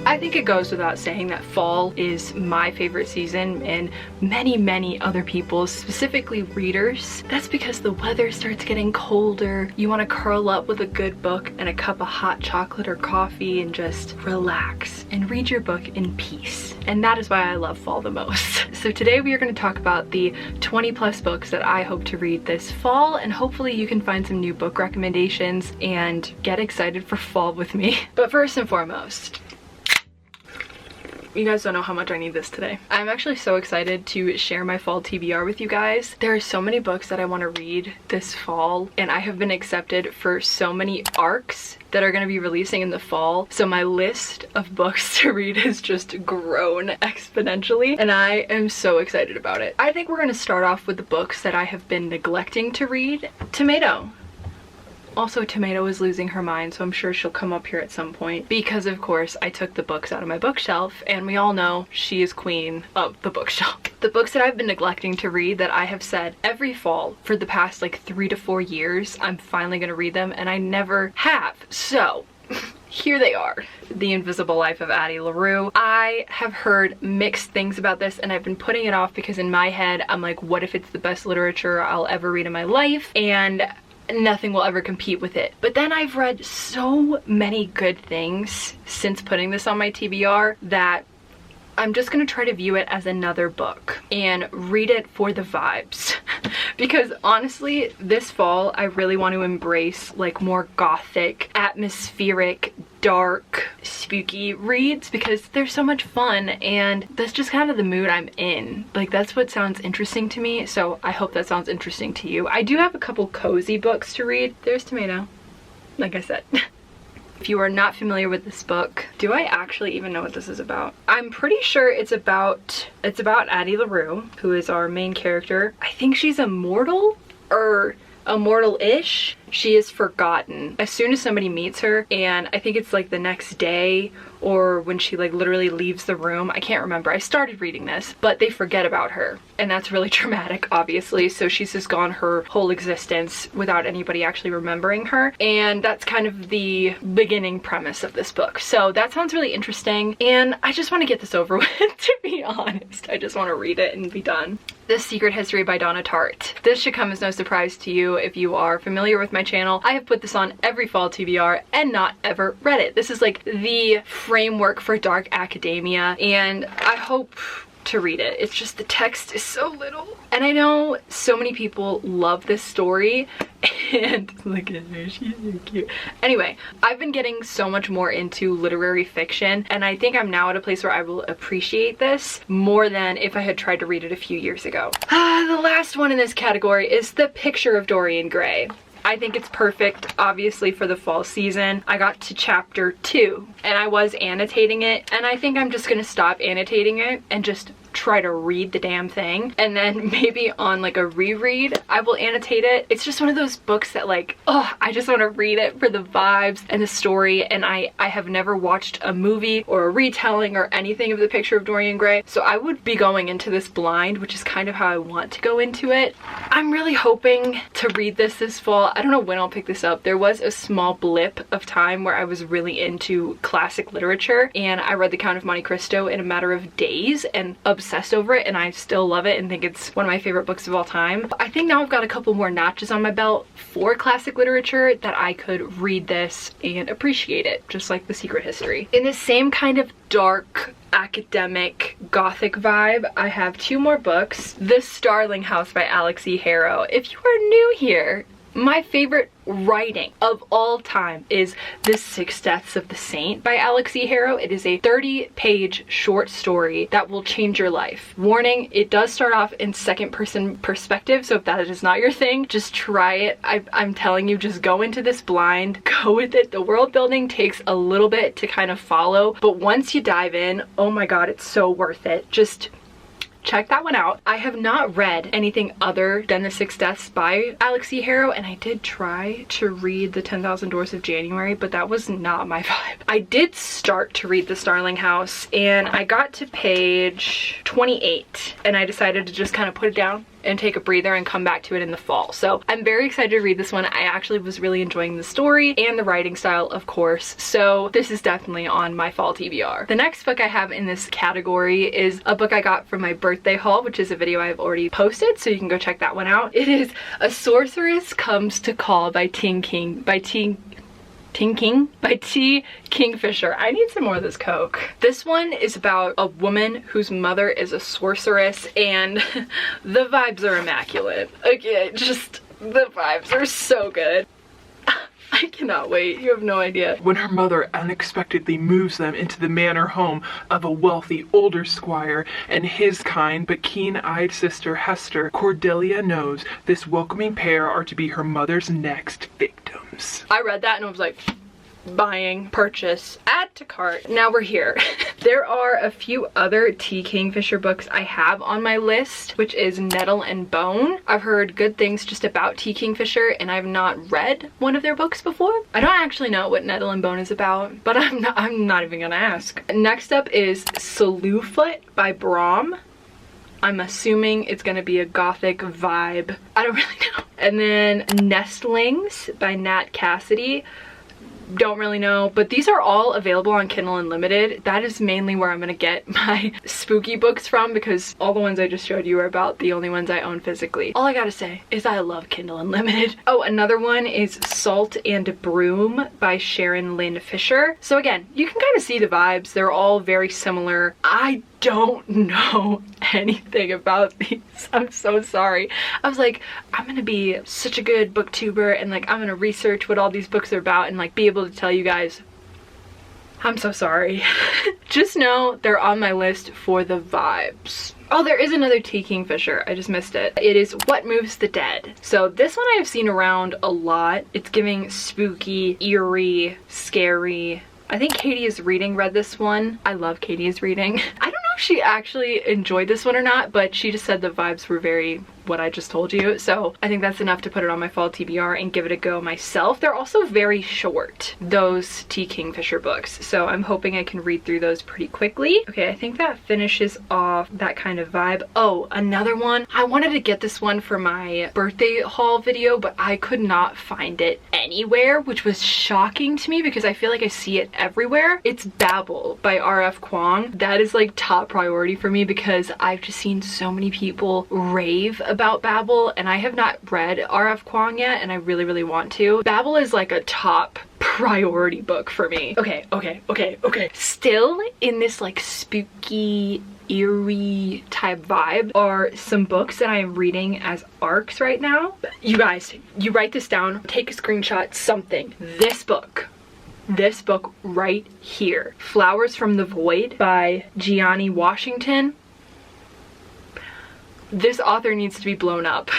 I think it goes without saying that fall is my favorite season, and many other people's, specifically readers. That's because the weather starts getting colder. You want to curl up with a good book and a cup of hot chocolate or coffee and just relax and read your book in peace. And that is why I love fall the most. So today we are going to talk about the 20+ books that I hope to read this fall, and hopefully you can find some new book recommendations and get excited for fall with me. But first and foremost, you guys don't know how much I need this today. I'm actually so excited to share my fall TBR with you guys. There are so many books that I want to read this fall, and I have been accepted for so many arcs that are going to be releasing in the fall. So my list of books to read has just grown exponentially, and I am so excited about it. I think we're going to start off with the books that I have been neglecting to read. Tomato. Also, Tomato is losing her mind, so I'm sure she'll come up here at some point, because of course I took the books out of my bookshelf, and we all know she is queen of the bookshelf. The books that I've been neglecting to read, that I have said every fall for the past like 3 to 4 years I'm finally gonna read them, and I never have. So here they are. The Invisible Life of Addie LaRue. I have heard mixed things about this, and I've been putting it off because in my head I'm like, what if it's the best literature I'll ever read in my life, and nothing will ever compete with it. But then I've read so many good things since putting this on my TBR that I'm just gonna try to view it as another book and read it for the vibes. Because honestly, this fall I really want to embrace like more gothic, atmospheric, dark, spooky reads, because they're so much fun, and that's just kind of the mood I'm in. Like, that's what sounds interesting to me, so I hope that sounds interesting to you. I do have a couple cozy books to read. There's Tomato, like I said. If you are not familiar with this book, do I actually even know what this is about? I'm pretty sure it's about Addie LaRue, who is our main character. I think she's immortal, or immortal-ish. She is forgotten as soon as somebody meets her, and I think it's like the next day or when she like literally leaves the room. I can't remember. I started reading this, but they forget about her, and that's really traumatic, obviously. So she's just gone her whole existence without anybody actually remembering her, and that's kind of the beginning premise of this book. So that sounds really interesting, and I just want to get this over with, to be honest. I just want to read it and be done. The Secret History by Donna Tartt. This should come as no surprise to you if you are familiar with my channel. I have put this on every fall TBR and not ever read it. This is like the framework for dark academia, and I hope to read it. It's just the text is so little. And I know so many people love this story, and look at her, she's so cute. Anyway, I've been getting so much more into literary fiction, and I think I'm now at a place where I will appreciate this more than if I had tried to read it a few years ago. The last one in this category is The Picture of Dorian Gray. I think it's perfect, obviously, for the fall season. I got to chapter 2 and I was annotating it, and I think I'm just gonna stop annotating it and just try to read the damn thing, and then maybe on like a reread I will annotate it. It's just one of those books that like, oh, I just want to read it for the vibes and the story, and I have never watched a movie or a retelling or anything of The Picture of Dorian Gray, so I would be going into this blind, which is kind of how I want to go into it. I'm really hoping to read this fall. I don't know when I'll pick this up. There was a small blip of time where I was really into classic literature, and I read The Count of Monte Cristo in a matter of days and obsessed over it, and I still love it and think it's one of my favorite books of all time. I think now I've got a couple more notches on my belt for classic literature that I could read this and appreciate it, just like The Secret History. In the same kind of dark, academic, gothic vibe, I have 2 more books. The Starling House by Alex E. Harrow. If you are new here, my favorite writing of all time is The 6 Deaths of the Saint by Alex E. Harrow. It is a 30-page short story that will change your life. Warning, it does start off in second-person perspective, so if that is not your thing, just try it. I'm telling you, just go into this blind, go with it. The world building takes a little bit to kind of follow, but once you dive in, oh my god, it's so worth it. Just check that one out. I have not read anything other than The 6 Deaths by Alex E. Harrow, and I did try to read The 10,000 Doors of January, but that was not my vibe. I did start to read The Starling House, and I got to page 28, and I decided to just kind of put it down and take a breather and come back to it in the fall. So I'm very excited to read this one. I actually was really enjoying the story and the writing style, of course. So this is definitely on my fall TBR. The next book I have in this category is a book I got from my birthday haul, which is a video I've already posted, so you can go check that one out. It is A Sorceress Comes to Call by T. Kingfisher. I need some more of this Coke. This one is about a woman whose mother is a sorceress, and the vibes are immaculate. Okay, just the vibes are so good. I cannot wait. You have no idea. When her mother unexpectedly moves them into the manor home of a wealthy older squire and his kind but keen-eyed sister Hester, Cordelia knows this welcoming pair are to be her mother's next victims. I read that and I was like, buying, purchase, add to cart. Now we're here. There are a few other T. Kingfisher books I have on my list, which is Nettle and Bone. I've heard good things just about T. Kingfisher, and I've not read one of their books before. I don't actually know what Nettle and Bone is about, but I'm not even gonna ask. Next up is Slewfoot by Brahm. I'm assuming it's gonna be a gothic vibe. I don't really know. And then Nestlings by Nat Cassidy. Don't really know, but these are all available on Kindle Unlimited. That is mainly where I'm gonna get my spooky books from, because all the ones I just showed you are about the only ones I own physically. All I gotta say is I love Kindle Unlimited. Oh, another one is Salt and Broom by Sharon Lynn Fisher. So again, you can kind of see the vibes. They're all very similar. I don't know anything about these. I'm so sorry. I was like, I'm gonna be such a good booktuber and like I'm gonna research what all these books are about and like be able to tell you guys. I'm so sorry. Just know they're on my list for the vibes. Oh, there is another T. Kingfisher. I just missed it. It is What Moves the Dead. So this one I have seen around a lot. It's giving spooky, eerie, scary. I think Katie is Reading read this one. I love Katie is Reading. I don't know if she actually enjoyed this one or not, but she just said the vibes were very what I just told you. So I think that's enough to put it on my fall TBR and give it a go myself. They're also very short, those T. Kingfisher books. So I'm hoping I can read through those pretty quickly. Okay, I think that finishes off that kind of vibe. Oh, another one. I wanted to get this one for my birthday haul video, but I could not find it anywhere, which was shocking to me because I feel like I see it everywhere. It's Babel by R.F. Kuang. That is like top priority for me because I've just seen so many people rave about Babel, and I have not read R.F. Kuang yet, and I really, really want to. Babel is like a top priority book for me. Okay. Still in this like spooky, eerie type vibe are some books that I am reading as arcs right now. You guys, you write this down, take a screenshot, something. This book right here. Flowers from the Void by Gianni Washington. This author needs to be blown up.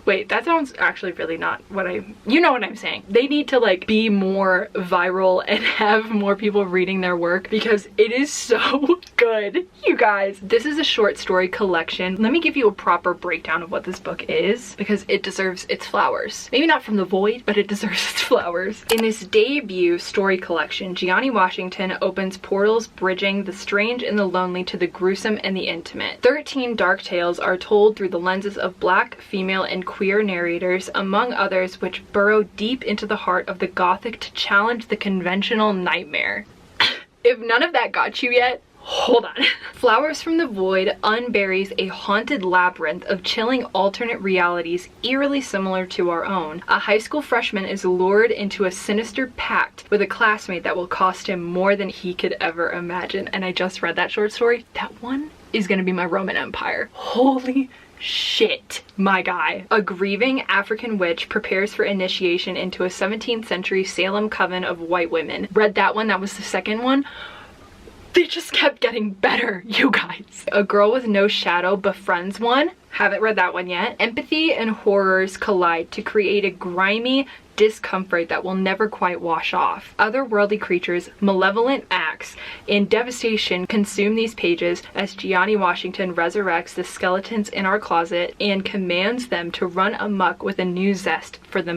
Wait, that sounds actually really not what you know what I'm saying. They need to like be more viral and have more people reading their work because it is so good, you guys. This is a short story collection. Let me give you a proper breakdown of what this book is because it deserves its flowers. Maybe not from the void, but it deserves its flowers. In this debut story collection, Gianni Washington opens portals bridging the strange and the lonely to the gruesome and the intimate. 13 dark tales are told through the lenses of Black, female, and queer narrators, among others, which burrow deep into the heart of the Gothic to challenge the conventional nightmare. If none of that got you yet, hold on. Flowers from the Void unburies a haunted labyrinth of chilling alternate realities eerily similar to our own. A high school freshman is lured into a sinister pact with a classmate that will cost him more than he could ever imagine. And I just read that short story. That one is gonna be my Roman Empire. Holy shit, my guy. A grieving African witch prepares for initiation into a 17th century Salem coven of white women. Read that one, that was the second one. They just kept getting better, you guys. A Girl with No Shadow befriends one. Haven't read that one yet. Empathy and horrors collide to create a grimy discomfort that will never quite wash off. Otherworldly creatures, malevolent acts, and devastation consume these pages as Gianni Washington resurrects the skeletons in our closet and commands them to run amok with a new zest for the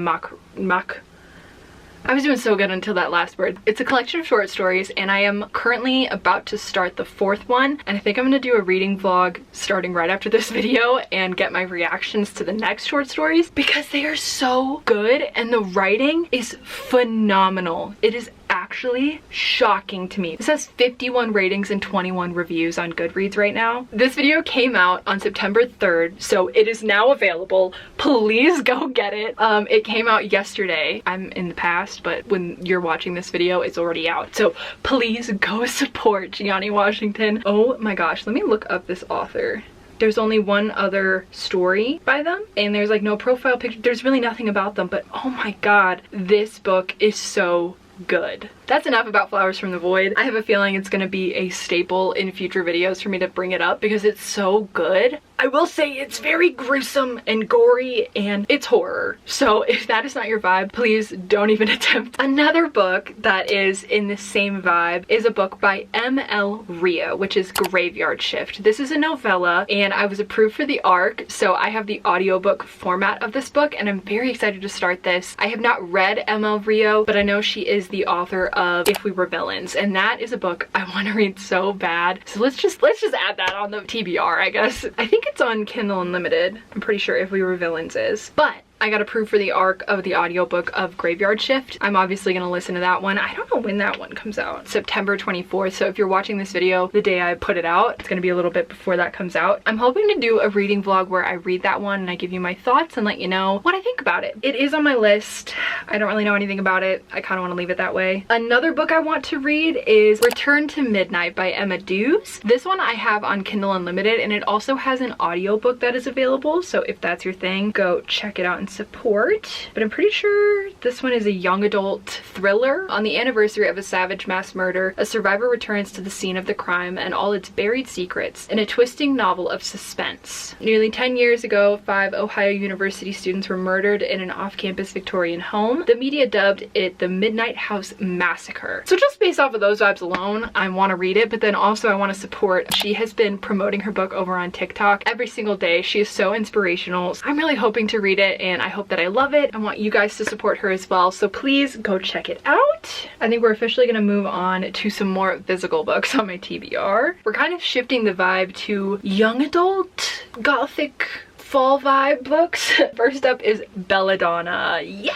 I was doing so good until that last word. It's a collection of short stories, and I am currently about to start the 4th one, and I think I'm gonna do a reading vlog starting right after this video and get my reactions to the next short stories because they are so good and the writing is phenomenal. It is actually shocking to me. This has 51 ratings and 21 reviews on Goodreads right now. This video came out on September 3rd, so it is now available. Please go get it. It came out yesterday. I'm in the past, but when you're watching this video, it's already out. So please go support Gianni Washington. Oh my gosh, let me look up this author. There's only one other story by them, and there's like no profile picture. There's really nothing about them, but oh my god, this book is so good. That's enough about Flowers from the Void. I have a feeling it's gonna be a staple in future videos for me to bring it up because it's so good. I will say it's very gruesome and gory and it's horror. So if that is not your vibe, please don't even attempt. Another book that is in the same vibe is a book by M.L. Rio, which is Graveyard Shift. This is a novella and I was approved for the ARC, so I have the audiobook format of this book and I'm very excited to start this. I have not read M.L. Rio, but I know she is the author of If We Were Villains, and that is a book I want to read so bad. So let's just add that on the TBR, I guess. I think it's on Kindle Unlimited. I'm pretty sure If We Were Villains is. But I got approved for the ARC of the audiobook of Graveyard Shift. I'm obviously gonna listen to that one. I don't know when that one comes out. September 24th. So if you're watching this video the day I put it out, it's gonna be a little bit before that comes out. I'm hoping to do a reading vlog where I read that one and I give you my thoughts and let you know what I think about it. It is on my list. I don't really know anything about it. I kind of want to leave it that way. Another book I want to read is Return to Midnight by Emma Dews. This one I have on Kindle Unlimited, and it also has an audiobook that is available. So if that's your thing, go check it out and support. But I'm pretty sure this one is a young adult thriller. On the anniversary of a savage mass murder, a survivor returns to the scene of the crime and all its buried secrets in a twisting novel of suspense. Nearly 10 years ago, 5 Ohio University students were murdered in an off-campus Victorian home. The media dubbed it the Midnight House Massacre. So just based off of those vibes alone, I want to read it, but then also I want to support. She has been promoting her book over on TikTok every single day. She is so inspirational. I'm really hoping to read it, and I hope that I love it. I want you guys to support her as well, so please go check it out. I think we're officially going to move on to some more physical books on my TBR. We're kind of shifting the vibe to young adult, gothic, fall vibe books. First up is Belladonna. Yeah!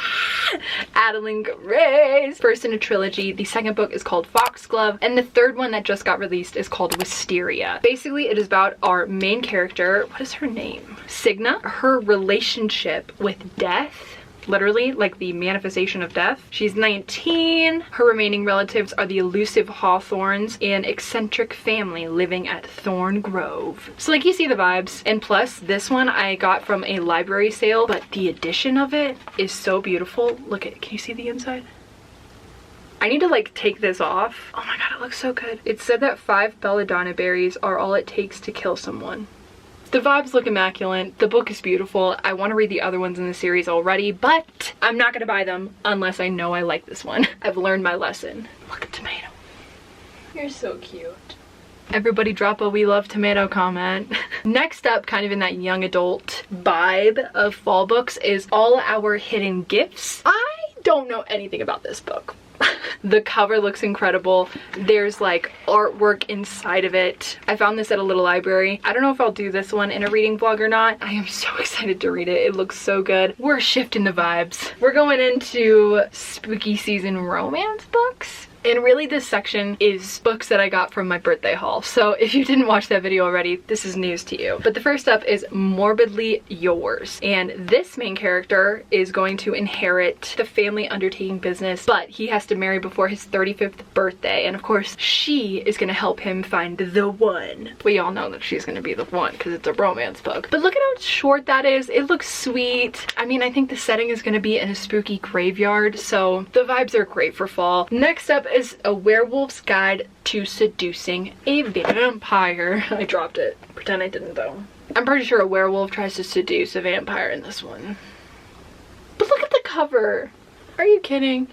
Adeline Gray's first in a trilogy. The second book is called Foxglove, and the third one that just got released is called Wisteria. Basically, it is about our main character. What is her name? Signa. Her relationship with death. Literally, like the manifestation of death. She's 19. Her remaining relatives are the elusive Hawthorns, an eccentric family living at Thorn Grove. So like you see the vibes. And plus, this one I got from a library sale, but the edition of it is so beautiful. Look at, can you see the inside? I need to like take this off. Oh my god, it looks so good. It said that 5 belladonna berries are all it takes to kill someone. The vibes look immaculate. The book is beautiful. I want to read the other ones in the series already, but I'm not going to buy them unless I know I like this one. I've learned my lesson. Look at Tomato. You're so cute. Everybody drop a "we love tomato" comment. Next up, kind of in that young adult vibe of fall books, is All Our Hidden Gifts. I don't know anything about this book. The cover looks incredible. There's like artwork inside of it. I found this at a little library. I don't know if I'll do this one in a reading vlog or not. I am so excited to read it. It looks so good. We're shifting the vibes. We're going into spooky season romance books. And really this section is books that I got from my birthday haul. So if you didn't watch that video already, this is news to you. But the first up is Morbidly Yours. And this main character is going to inherit the family undertaking business, but he has to marry before his 35th birthday. And of course, she is gonna help him find the one. We all know that she's gonna be the one because it's a romance book. But look at how short that is. It looks sweet. I mean, I think the setting is gonna be in a spooky graveyard, so the vibes are great for fall. Next up is A Werewolf's Guide to Seducing a Vampire. I dropped it. Pretend I didn't though. I'm pretty sure a werewolf tries to seduce a vampire in this one. But look at the cover. Are you kidding?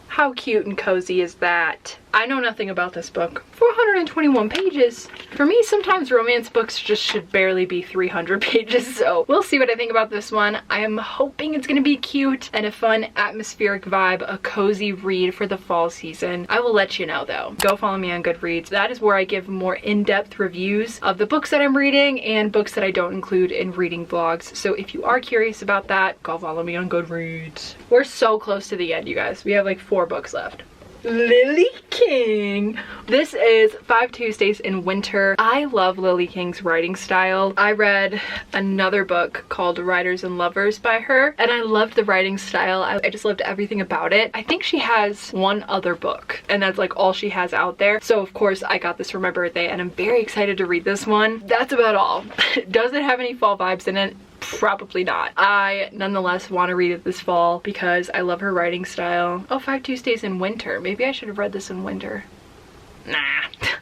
How cute and cozy is that? I know nothing about this book. For 221 pages. For me, sometimes romance books just should barely be 300 pages, so we'll see what I think about this one. I am hoping it's gonna be cute and a fun atmospheric vibe, a cozy read for the fall season. I will let you know though. Go follow me on Goodreads. That is where I give more in-depth reviews of the books that I'm reading and books that I don't include in reading vlogs. So if you are curious about that, go follow me on Goodreads. We're so close to the end, you guys. We have like 4 books left. Lily King. This is 5 Tuesdays in Winter. I love Lily King's writing style. I read another book called Writers and Lovers by her, and I loved the writing style. I just loved everything about it. I think she has one other book, and that's like all she has out there. So of course I got this for my birthday, and I'm very excited to read this one. That's about all. Does it have any fall vibes in it? Probably not. I nonetheless want to read it this fall because I love her writing style. Oh, 5 Tuesdays in Winter. Maybe I should have read this in winter. Nah.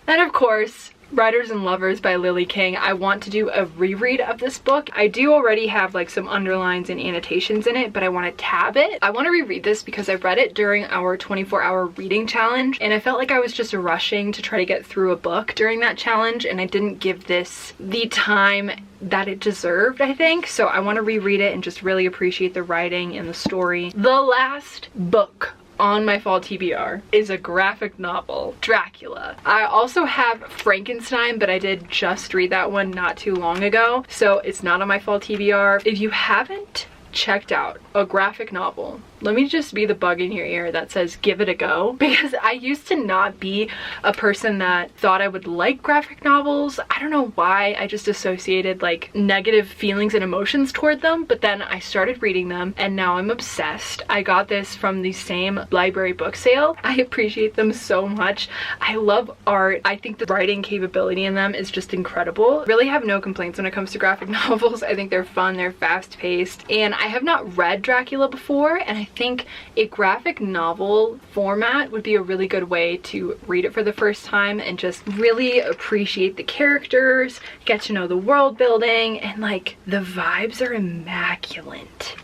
And of course, Writers and Lovers by Lily King. I want to do a reread of this book. I do already have like some underlines and annotations in it, but I want to tab it. I want to reread this because I read it during our 24-hour reading challenge, and I felt like I was just rushing to try to get through a book during that challenge, and I didn't give this the time that it deserved, I think. So I want to reread it and just really appreciate the writing and the story. The last book on my fall TBR is a graphic novel, Dracula. I also have Frankenstein, but I did just read that one not too long ago, so it's not on my fall TBR. If you haven't checked out a graphic novel, let me just be the bug in your ear that says give it a go, because I used to not be a person that thought I would like graphic novels. I don't know why, I just associated like negative feelings and emotions toward them, but then I started reading them and now I'm obsessed. I got this from the same library book sale. I appreciate them so much. I love art. I think the writing capability in them is just incredible. Really have no complaints when it comes to graphic novels. I think they're fun, they're fast-paced, and I have not read Dracula before, and I think a graphic novel format would be a really good way to read it for the first time and just really appreciate the characters, get to know the world building, and like the vibes are immaculate.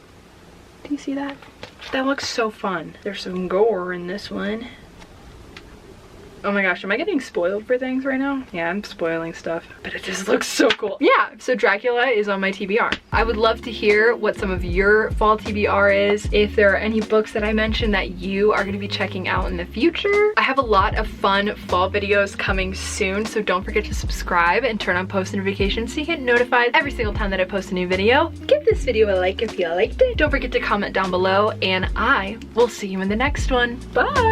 Do you see that? That looks so fun. There's some gore in this one. Oh my gosh, am I getting spoiled for things right now? Yeah, I'm spoiling stuff, but it just looks so cool. Yeah, so Dracula is on my TBR. I would love to hear what some of your fall TBR is, if there are any books that I mentioned that you are going to be checking out in the future. I have a lot of fun fall videos coming soon, so don't forget to subscribe and turn on post notifications so you get notified every single time that I post a new video. Give this video a like if you liked it. Don't forget to comment down below, and I will see you in the next one. Bye!